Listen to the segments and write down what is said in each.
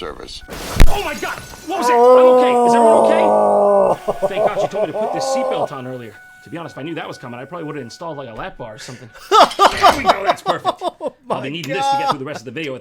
service. Oh my God! What was it? I'm okay. Is everyone okay? Thank God you told me to put this seatbelt on earlier. To be honest, if I knew that was coming, I probably would have installed like a lap bar or something. There we go. That's perfect. I'll be needing this to get through the rest of the video.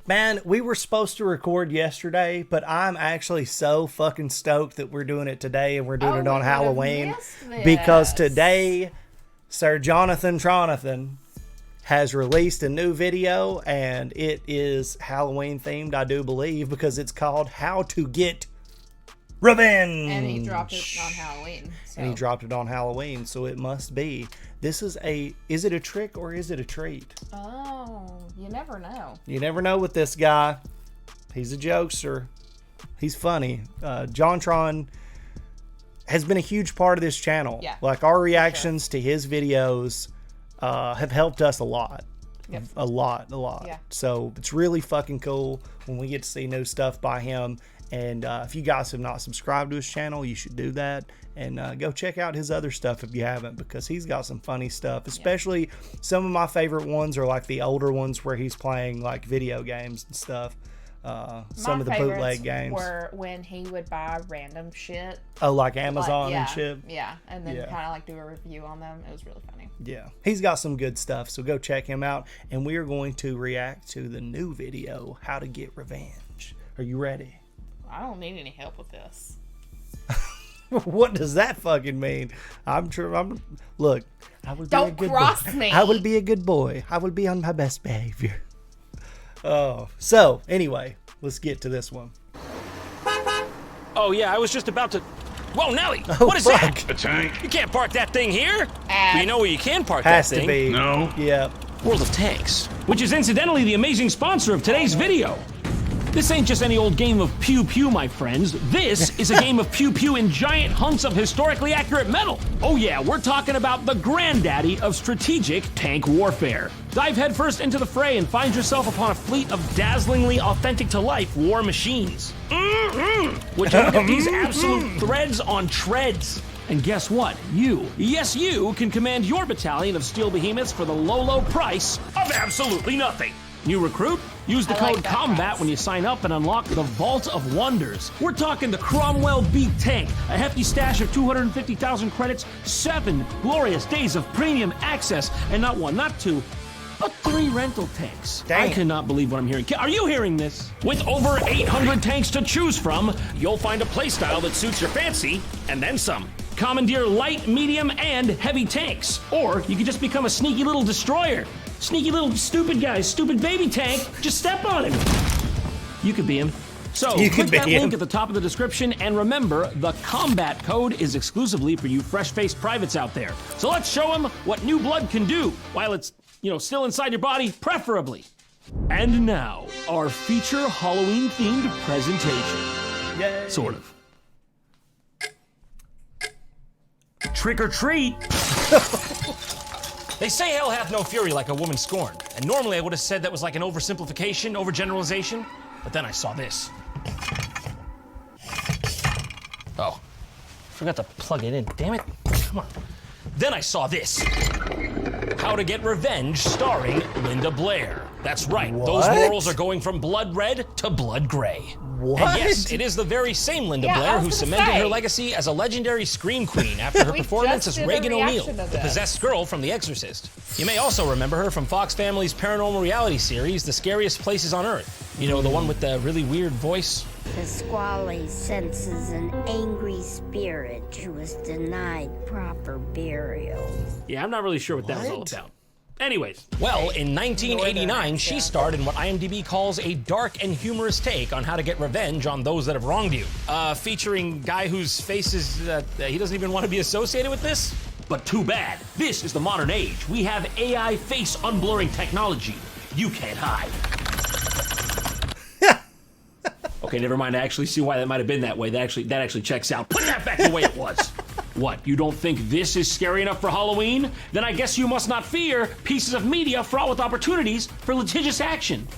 Man, we were supposed to record yesterday, but I'm actually so fucking stoked that we're doing it today and we're doing it on Halloween. Because today, Sir Jonathan has released a new video and it is Halloween themed, I do believe, because it's called How to Get Revenge. And he dropped it on Halloween. So. And he dropped it on Halloween, so it must be. This is is it a trick or is it a treat? Oh, you never know. You never know with this guy. He's a jokester. He's funny. Jontron has been a huge part of this channel. Yeah, like our reactions to his videos have helped us a lot. Yep. A lot. Yeah. So it's really fucking cool when we get to see new stuff by him. And if you guys have not subscribed to his channel, you should do that. And go check out his other stuff if you haven't, because he's got some funny stuff. Especially some of my favorite ones are like the older ones where he's playing like video games and stuff. Some of the bootleg games were when he would buy random shit. Oh, like Amazon and shit? Yeah, and then kind of like do a review on them. It was really funny. Yeah, he's got some good stuff, so go check him out. And we are going to react to the new video, How to Get Revenge. Are you ready? I don't need any help with this. What does that fucking mean? Look, I will be a good boy. Don't cross me. I will be a good boy. I will be on my best behavior. Oh, so anyway, let's get to this one. Oh yeah, I was just about to. Whoa, Nelly! Oh, what is fuck. that? A tank. You can't park that thing here. But you know where you can park Has that to thing? be. No. Yeah. World of Tanks, which is incidentally the amazing sponsor of today's video. This ain't just any old game of pew-pew, my friends. This is a game of pew-pew in giant hunks of historically accurate metal. Oh yeah, we're talking about the granddaddy of strategic tank warfare. Dive headfirst into the fray and find yourself upon a fleet of dazzlingly authentic-to-life war machines. Would you look at these absolute threads on treads? And guess what? Yes you, can command your battalion of steel behemoths for the low price of absolutely nothing. New recruit? Use the code COMBAT when you sign up and unlock the Vault of Wonders. We're talking the Cromwell Beat Tank, a hefty stash of 250,000 credits, 7 glorious days of premium access, and not 1, not 2, but 3 rental tanks. Damn. I cannot believe what I'm hearing. Are you hearing this? With over 800 tanks to choose from, you'll find a playstyle that suits your fancy, and then some. Commandeer light, medium, and heavy tanks. Or you could just become a sneaky little destroyer. Sneaky little stupid guy, stupid baby tank, just step on him. You could be him. So, click that link at the top of the description, and remember, the combat code is exclusively for you fresh-faced privates out there. So let's show them what new blood can do, while it's, still inside your body, preferably. And now, our feature Halloween-themed presentation. Yay. Sort of. Trick or treat! They say hell hath no fury like a woman scorned. And normally I would have said that was like an oversimplification, overgeneralization. But then I saw this. Oh, forgot to plug it in. Damn it. Come on. Then I saw this. How to Get Revenge starring Linda Blair. That's right. What? Those morals are going from blood red to blood gray. What? And yes, it is the very same Linda Blair who cemented her legacy as a legendary scream queen after her performance as Reagan O'Neill, the possessed girl from The Exorcist. You may also remember her from Fox Family's paranormal reality series, The Scariest Places on Earth. You know, the one with the really weird voice? The squally senses an angry spirit who was denied proper burial. Yeah, I'm not really sure what that was all about. Anyways, well, in 1989, she starred in what IMDb calls a dark and humorous take on how to get revenge on those that have wronged you. Featuring guy whose face is, he doesn't even want to be associated with this? But too bad. This is the modern age. We have AI face unblurring technology. You can't hide. Okay, never mind. I actually see why that might have been that way. That actually checks out. Put that back the way it was. What, you don't think this is scary enough for Halloween? Then I guess you must not fear pieces of media fraught with opportunities for litigious action.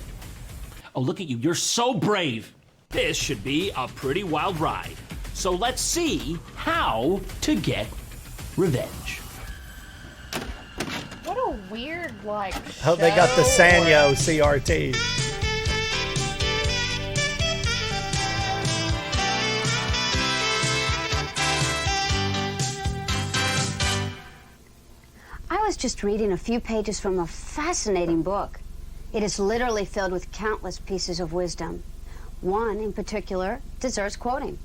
Oh, look at you. You're so brave. This should be a pretty wild ride. So let's see how to get revenge. What a weird, like, Oh, they got the show. Sanyo CRT. I was just reading a few pages from a fascinating book. It is literally filled with countless pieces of wisdom. One, in particular, deserves quoting.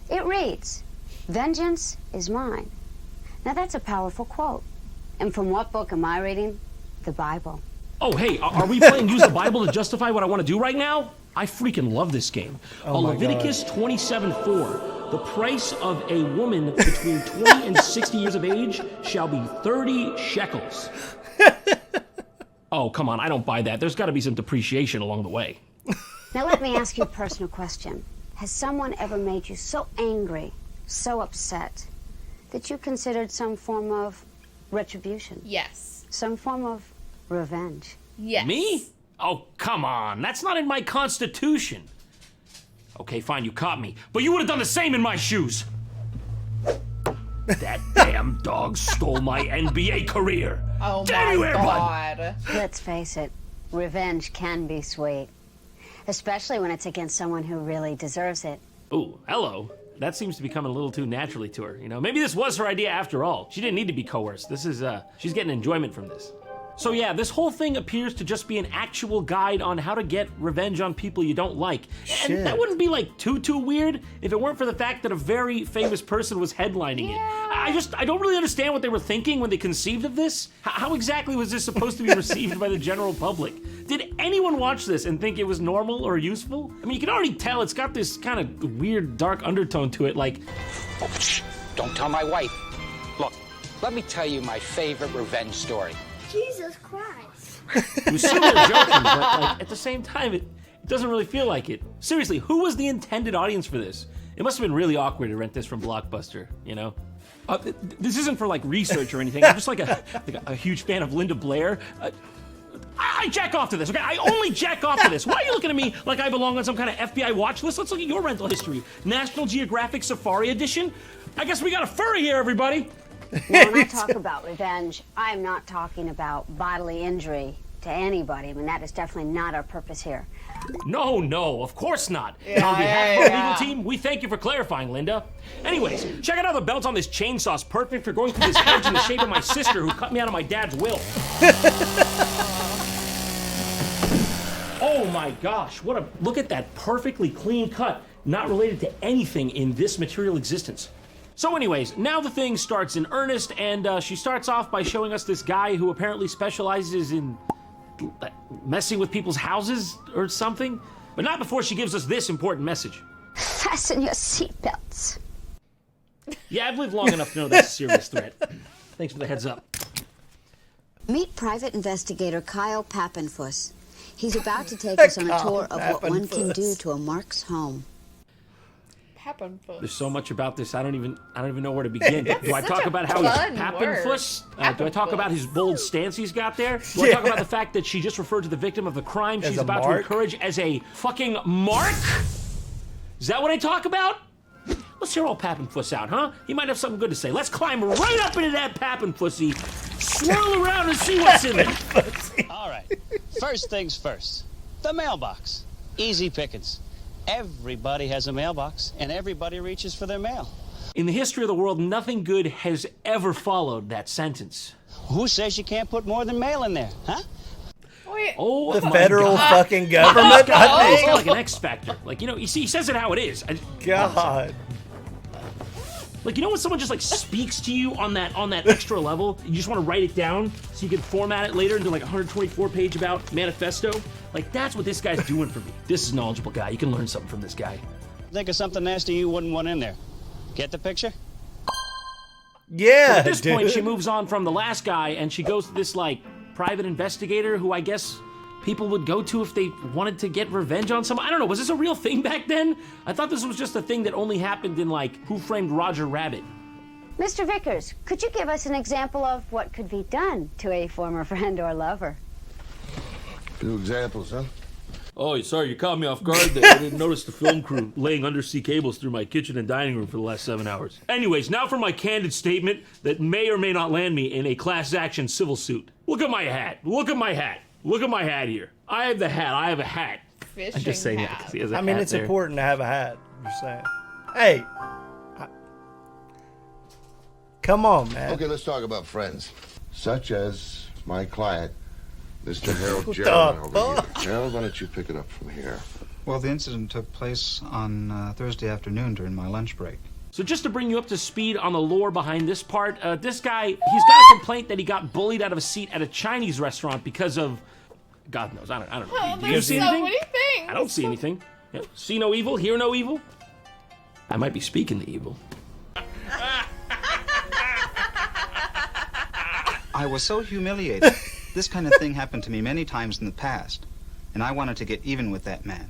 It reads, "Vengeance is mine." Now that's a powerful quote. And from what book am I reading? The Bible. Oh, hey, are we playing Use the Bible to justify what I want to do right now? I freaking love this game. Oh my Leviticus 27:4. The price of a woman between 20 and 60 years of age shall be 30 shekels. Oh, come on, I don't buy that. There's got to be some depreciation along the way. Now let me ask you a personal question. Has someone ever made you so angry, so upset, that you considered some form of retribution? Yes. Some form of revenge? Yes. Me? Oh, come on. That's not in my constitution. Okay, fine, you caught me. But you would have done the same in my shoes. That damn dog stole my NBA career. Oh Damn my you, Airbud. God. Let's face it, revenge can be sweet. Especially when it's against someone who really deserves it. Ooh, hello. That seems to be coming a little too naturally to her. You know, maybe this was her idea after all. She didn't need to be coerced. She's getting enjoyment from this. So yeah, this whole thing appears to just be an actual guide on how to get revenge on people you don't like. Shit. And that wouldn't be like too weird if it weren't for the fact that a very famous person was headlining it. I don't really understand what they were thinking when they conceived of this. How exactly was this supposed to be received by the general public? Did anyone watch this and think it was normal or useful? I mean, you can already tell it's got this kind of weird dark undertone to it, like, Oh, shh, don't tell my wife. Look, let me tell you my favorite revenge story. Jesus Christ. it was sort of joking, but like at the same time, it doesn't really feel like it. Seriously, who was the intended audience for this? It must have been really awkward to rent this from Blockbuster, you know? This isn't for like research or anything. I'm just like a huge fan of Linda Blair. I jack off to this, okay? I only jack off to this. Why are you looking at me like I belong on some kind of FBI watch list? Let's look at your rental history. National Geographic Safari Edition? I guess we got a furry here, everybody. Now, when I talk about revenge, I'm not talking about bodily injury to anybody. I mean, that is definitely not our purpose here. No, of course not. Yeah, On behalf yeah, of our yeah. legal team, we thank you for clarifying, Linda. Anyways, check out how the belt on this chainsaw's perfect for going through this hedge in the shape of my sister who cut me out of my dad's will. Oh my gosh, look at that perfectly clean cut, not related to anything in this material existence. So anyways, now the thing starts in earnest, and she starts off by showing us this guy who apparently specializes in messing with people's houses or something, but not before she gives us this important message. Fasten your seatbelts. Yeah, I've lived long enough to know that's a serious threat. Thanks for the heads up. Meet private investigator Kyle Pappenfuss. He's about to take us on a tour of what one can do to a Mark's home. There's so much about this, I don't even know where to begin. Do I talk about how he's Pappenfuss? Do I talk about his bold stance he's got there? Do I talk about the fact that she just referred to the victim of the crime she's about to encourage as a fucking mark? Is that what I talk about? Let's hear old Pappenfuss out, huh? He might have something good to say. Let's climb right up into that Pappenfussy, swirl around and see what's in there. All right, first things first. The mailbox. Easy pickings. Everybody has a mailbox, and everybody reaches for their mail. In the history of the world, nothing good has ever followed that sentence. Who says you can't put more than mail in there, huh? Wait. Oh, The my federal God. fucking government, I It's think. like an X Factor. Like, you know, he says it how it is. God. Like, you know when someone just like speaks to you on that extra level, you just want to write it down so you can format it later into like a 124-page about manifesto? Like, that's what this guy's doing for me. This is a knowledgeable guy. You can learn something from this guy. Think of something nasty you wouldn't want in there. Get the picture? Yeah, So at this dude. point, she moves on from the last guy and she goes to this like private investigator who I guess people would go to if they wanted to get revenge on someone. I don't know, was this a real thing back then? I thought this was just a thing that only happened in like Who Framed Roger Rabbit. Mr. Vickers, could you give us an example of what could be done to a former friend or lover? Two examples, huh? Oh, sorry, you caught me off guard there. I didn't notice the film crew laying undersea cables through my kitchen and dining room for the last 7 hours. Anyways, now for my candid statement that may or may not land me in a class action civil suit. Look at my hat. Look at my hat. Look at my hat here. I have the hat. I have a hat. Fishing I'm just saying hat. that because he has a I mean, hat it's there. important to have a hat. I'm just saying. Hey. Come on, man. Okay, let's talk about friends. Such as my client, Mr. Harold What Jerriman the over fuck? here. Harold, why don't you pick it up from here? Well, the incident took place on Thursday afternoon during my lunch break. So just to bring you up to speed on the lore behind this part, this guy, he's got a complaint that he got bullied out of a seat at a Chinese restaurant because of, God knows, I don't know. Oh, Do you there's see so anything? many things. I don't see anything. Yeah. See no evil, hear no evil. I might be speaking the evil. I was so humiliated. This kind of thing happened to me many times in the past, and I wanted to get even with that man.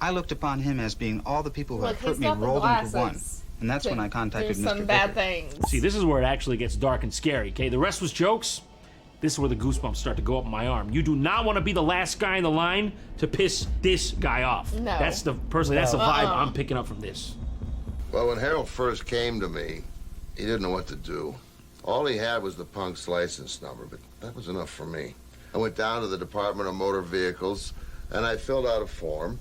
I looked upon him as being all the people who Look, had hurt he's me got the rolled into one, glasses and that's when I contacted do some Mr. bad Vicker. things. See, this is where it actually gets dark and scary, okay? The rest was jokes. This is where the goosebumps start to go up my arm. You do not want to be the last guy in the line to piss this guy off. No. That's the vibe I'm picking up from this. Well, when Harold first came to me, he didn't know what to do. All he had was the punk's license number, but that was enough for me. I went down to the Department of Motor Vehicles, and I filled out a form.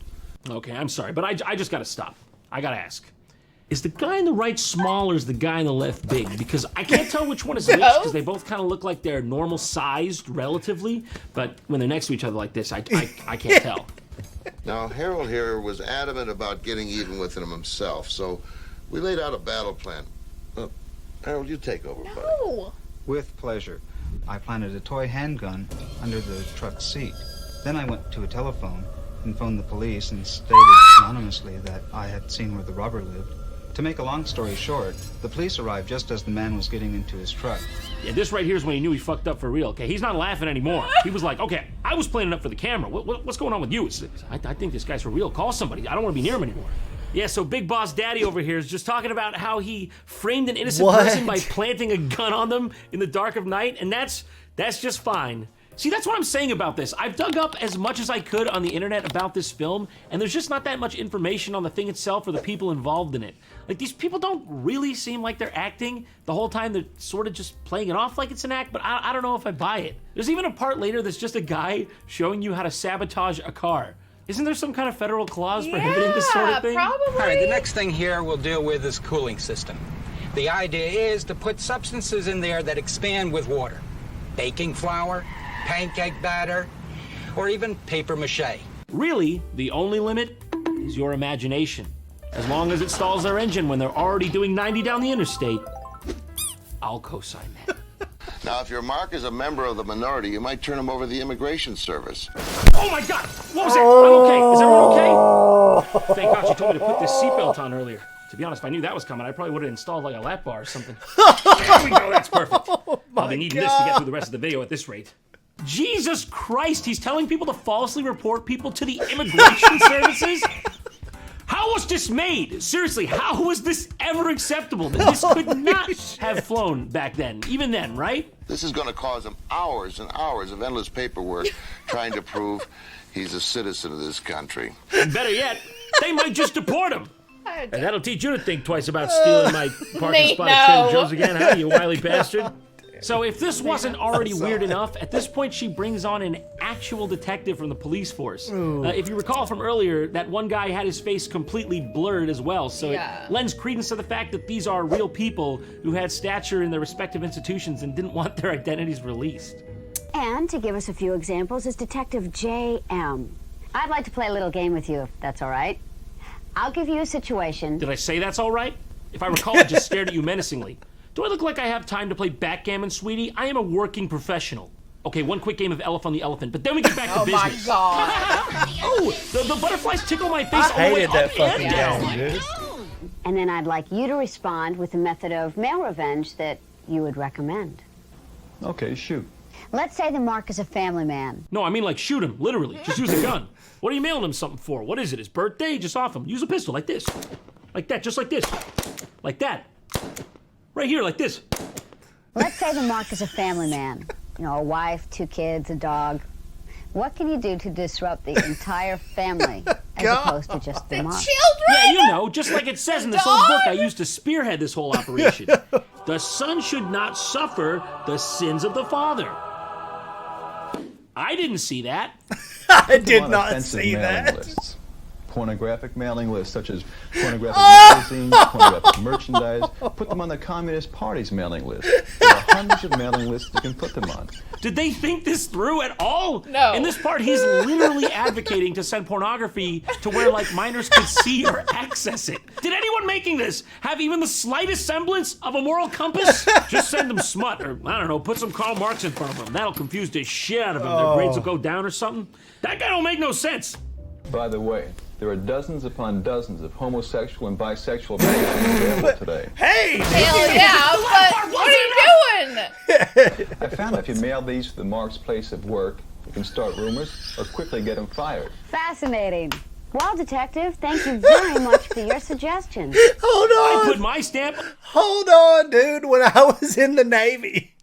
Okay, I'm sorry, but I just gotta stop. I gotta ask. Is the guy in the right small or is the guy in the left big? Because I can't tell which one is which because they both kind of look like they're normal sized relatively, but when they're next to each other like this, I can't tell. Now, Harold here was adamant about getting even with him himself, so we laid out a battle plan. Harold, you take over, buddy. No. With pleasure. I planted a toy handgun under the truck's seat. Then I went to a telephone and phoned the police and stated anonymously that I had seen where the robber lived. To make a long story short, the police arrived just as the man was getting into his truck. Yeah, this right here is when he knew he fucked up for real, okay? He's not laughing anymore. He was like, okay, I was playing it up for the camera. What's going on with you? I think this guy's for real. Call somebody. I don't want to be near him anymore. Yeah, so Big Boss Daddy over here is just talking about how he framed an innocent person by planting a gun on them in the dark of night, and that's just fine. See, that's what I'm saying about this. I've dug up as much as I could on the internet about this film, and there's just not that much information on the thing itself or the people involved in it. Like, these people don't really seem like they're acting the whole time. They're sort of just playing it off like it's an act, but I don't know if I buy it. There's even a part later that's just a guy showing you how to sabotage a car. Isn't there some kind of federal clause prohibiting this sort of thing? Probably. All right, the next thing here we'll deal with is cooling system. The idea is to put substances in there that expand with water. Baking flour, pancake batter, or even paper mache. Really, the only limit is your imagination. As long as it stalls their engine when they're already doing 90 down the interstate, I'll co-sign that. Now, if your mark is a member of the minority, you might turn him over to the Immigration Service. Oh my God! What was that? I'm okay. Is everyone okay? Thank God she told me to put this seatbelt on earlier. To be honest, if I knew that was coming, I probably would have installed like a lap bar or something. There we go. That's perfect. I'll be needing this to get through the rest of the video at this rate. Jesus Christ! He's telling people to falsely report people to the immigration services? How was this made? Seriously, how was this ever acceptable? This could not have flown back then, even then, right? This is going to cause him hours and hours of endless paperwork trying to prove he's a citizen of this country. And better yet, they might just deport him. And that'll teach you to think twice about stealing my parking spot at Trader Joe's again, huh, you wily bastard? So if this wasn't already weird enough, at this point she brings on an actual detective from the police force. If you recall from earlier, that one guy had his face completely blurred as well, so it lends credence to the fact that these are real people who had stature in their respective institutions and didn't want their identities released. And to give us a few examples is Detective J.M. I'd like to play a little game with you, if that's all right. I'll give you a situation. Did I say that's all right? If I recall, I just stared at you menacingly. Do I look like I have time to play backgammon, sweetie? I am a working professional. Okay, one quick game of Elephant on the Elephant, but then we get back to business. Oh my God. Oh, the butterflies tickle my face all the way up and down. Dude. And then I'd like you to respond with a method of male revenge that you would recommend. Okay, shoot. Let's say the mark is a family man. No, I mean like shoot him, literally. Just use a gun. What are you mailing him something for? What is it, his birthday? Just off him. Use a pistol like this. Like that, just like this. Like that. Right here, like this. Let's say the mark is a family man. You know, a wife, 2 kids, a dog. What can you do to disrupt the entire family as opposed to just the mom? Yeah, you know, just like it says in this old book I used to spearhead this whole operation. The son should not suffer the sins of the father. I didn't see that. I did not see that. Lists. Pornographic mailing lists, such as pornographic magazines, pornographic merchandise. Put them on the Communist Party's mailing list. There are hundreds of mailing lists you can put them on. Did they think this through at all? No. In this part, he's literally advocating to send pornography to where, like, minors could see or access it. Did anyone making this have even the slightest semblance of a moral compass? Just send them smut, or, I don't know, put some Karl Marx in front of them. That'll confuse the shit out of them. Their grades will go down or something. That guy don't make no sense. By the way, there are dozens upon dozens of homosexual and bisexual magazines available today. Hey! Hell yeah, but what are you doing? I found if you mail these to the Mark's place of work, you can start rumors or quickly get them fired. Fascinating. Well, Detective, thank you very much for your suggestions. Hold on. I put my stamp. Hold on, dude. When I was in the Navy,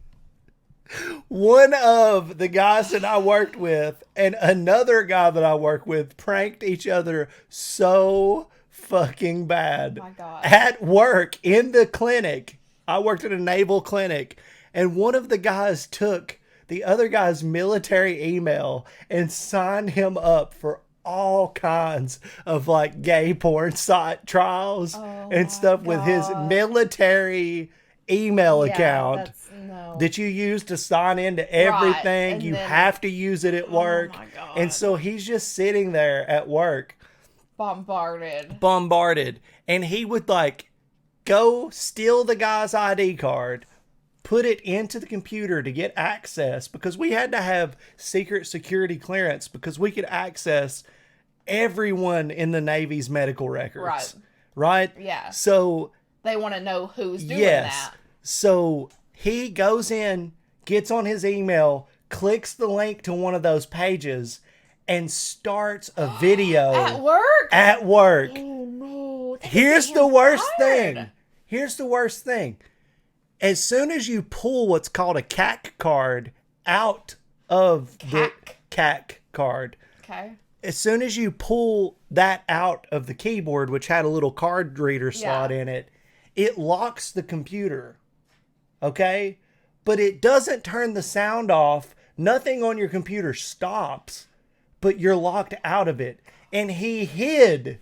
one of the guys that I worked with and another guy that I worked with pranked each other so fucking bad. Oh my God. At work in the clinic. I worked at a naval clinic, and one of the guys took the other guy's military email and signed him up for all kinds of like gay porn site trials and stuff with his military email account that you use to sign into everything. Right. You have to use it at work. Oh my God. And so he's just sitting there at work bombarded, and he would like go steal the guy's ID card, put it into the computer to get access, because we had to have secret security clearance because we could access everyone in the Navy's medical records. Right? Yeah. So they want to know who's doing that. So he goes in, gets on his email, clicks the link to one of those pages, and starts a video. At work. Oh, no. Here's the worst thing. Here's the worst thing. As soon as you pull what's called a CAC card out of the CAC card, as soon as you pull that out of the keyboard, which had a little card reader slot in it, it locks the computer. Okay? But it doesn't turn the sound off. Nothing on your computer stops, but you're locked out of it. And he hid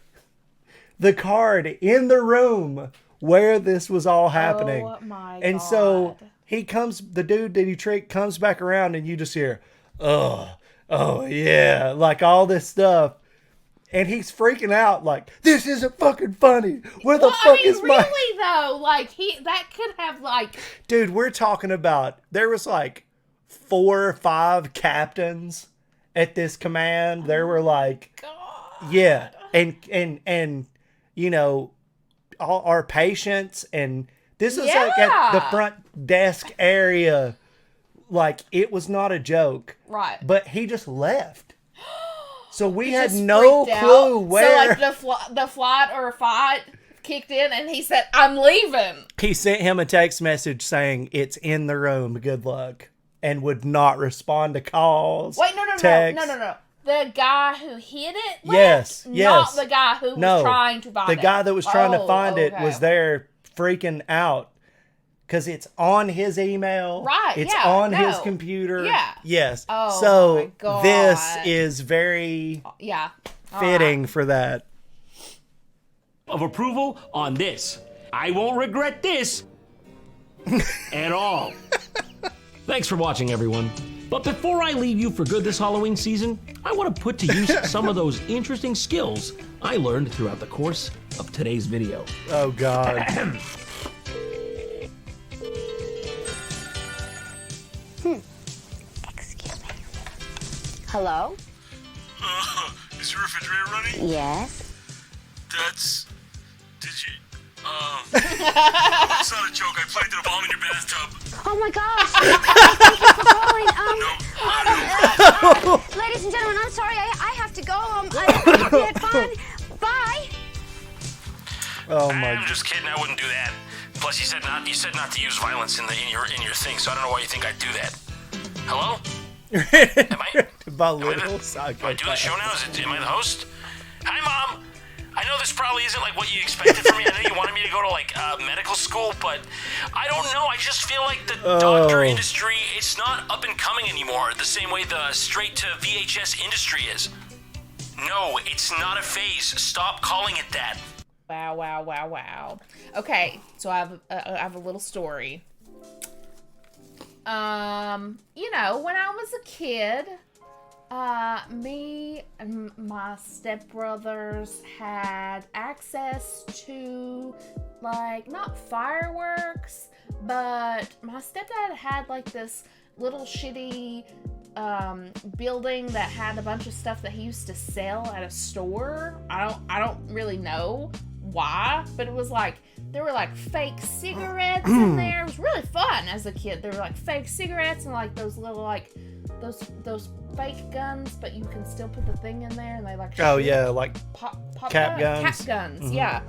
the card in the room where this was all happening. Oh my and God. So he comes, the dude that he tricked comes back around, and you just hear, oh yeah, like all this stuff. And he's freaking out like, this isn't fucking funny. Where the fuck is my... really though, like that could have like... Dude, we're talking about, there was like 4 or 5 captains at this command. There were like, God. Yeah. And, you know, all our patients, and this is like at the front desk area. Like, it was not a joke. Right. But he just left. So we had no clue where. So like the flight or fight kicked in, and he said, I'm leaving. He sent him a text message saying, it's in the room, good luck. And would not respond to calls. Wait, no. The guy who hid it left? Yes. Not the guy who was trying to find it. The guy that was trying to find it was there freaking out. Because it's on his email. Right, It's on his computer. Yeah. Yes. Oh, so my God. this is very fitting for that. Of approval on this. I won't regret this at all. Thanks for watching, everyone. But before I leave you for good this Halloween season, I want to put to use some of those interesting skills I learned throughout the course of today's video. Oh, God. Excuse me. Hello? Is your refrigerator running? Yes. Did you? It's not a joke. I planted a bomb in your bathtub. Oh my gosh. Thank you for calling. Ladies and gentlemen, I'm sorry. I have to go. I had fun. Bye. Oh my God. I'm just kidding. I wouldn't do that. Plus, you said not to use violence in your thing, so I don't know why you think I'd do that. Hello? Am I? My Do I little do the psychopath. show now? Am I the host? Hi, Mom. I know this probably isn't like what you expected from me. I know you wanted me to go to like medical school, but I don't know. I just feel like the doctor industry, it's not up and coming anymore the same way the straight to VHS industry is. No, it's not a phase. Stop calling it that. Wow. Okay, so I have a little story. When I was a kid, me and my stepbrothers had access to, like, not fireworks, but my stepdad had, like, this little shitty building that had a bunch of stuff that he used to sell at a store. I don't really know why, but it was like there were like fake cigarettes in there. It was really fun as a kid. There were like fake cigarettes and like those little like those fake guns, but you can still put the thing in there and they like like pop cap guns. Cap guns, yeah.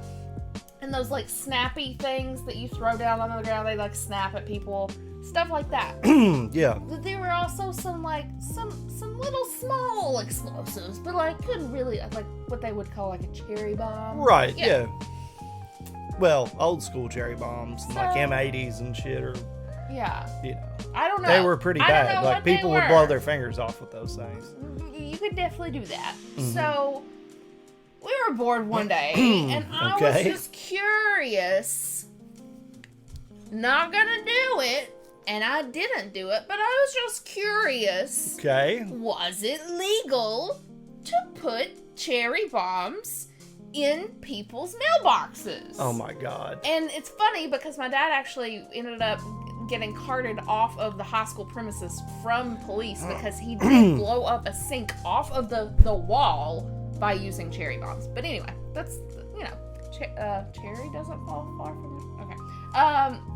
And those like snappy things that you throw down on the ground, they like snap at people, stuff like that. Yeah. There were also some little small explosives, but like couldn't really like what they would call like a cherry bomb. Right. Yeah. Well, old school cherry bombs, like M80s and shit, or I don't know. They were pretty bad. Like people would blow their fingers off with those things. You could definitely do that. So we were bored one day, and I was just curious. Not gonna do it, and I didn't do it, but I was just curious. Okay. Was it legal to put cherry bombs in people's mailboxes? Oh my God. And it's funny because my dad actually ended up getting carted off of the high school premises from police because he did blow up a sink off of the wall by using cherry bombs. But anyway, that's, cherry doesn't fall far from the... Okay.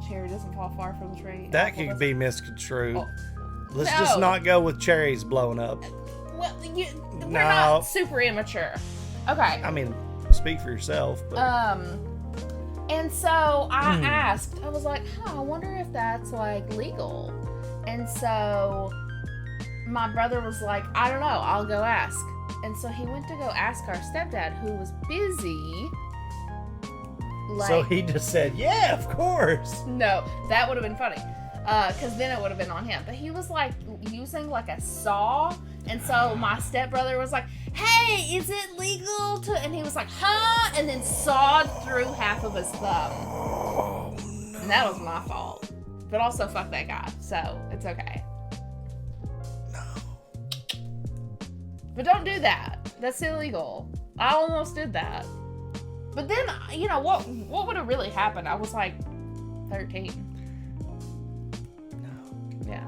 Cherry doesn't fall far from the tree. That could be misconstrued. Oh. Let's just not go with cherries blowing up. Well, we're not super immature. Okay. I mean, speak for yourself. But... And so I asked, I was like, I wonder if that's like legal. And so my brother was like, I don't know, I'll go ask. And so he went to go ask our stepdad, who was busy. So he just said, yeah, of course. No, that would have been funny. Because then it would have been on him. But he was like using like a saw. And so my stepbrother was like, hey, is it legal to... And he was like, huh? And then sawed through half of his thumb. Oh, no. And that was my fault. But also, fuck that guy. So, it's okay. No. But don't do that. That's illegal. I almost did that. But then, what would have really happened? I was like 13. No. Yeah.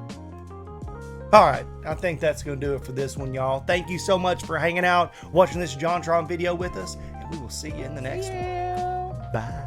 All right, I think that's going to do it for this one, y'all. Thank you so much for hanging out, watching this JonTron video with us, and we will see you in the next one. Bye.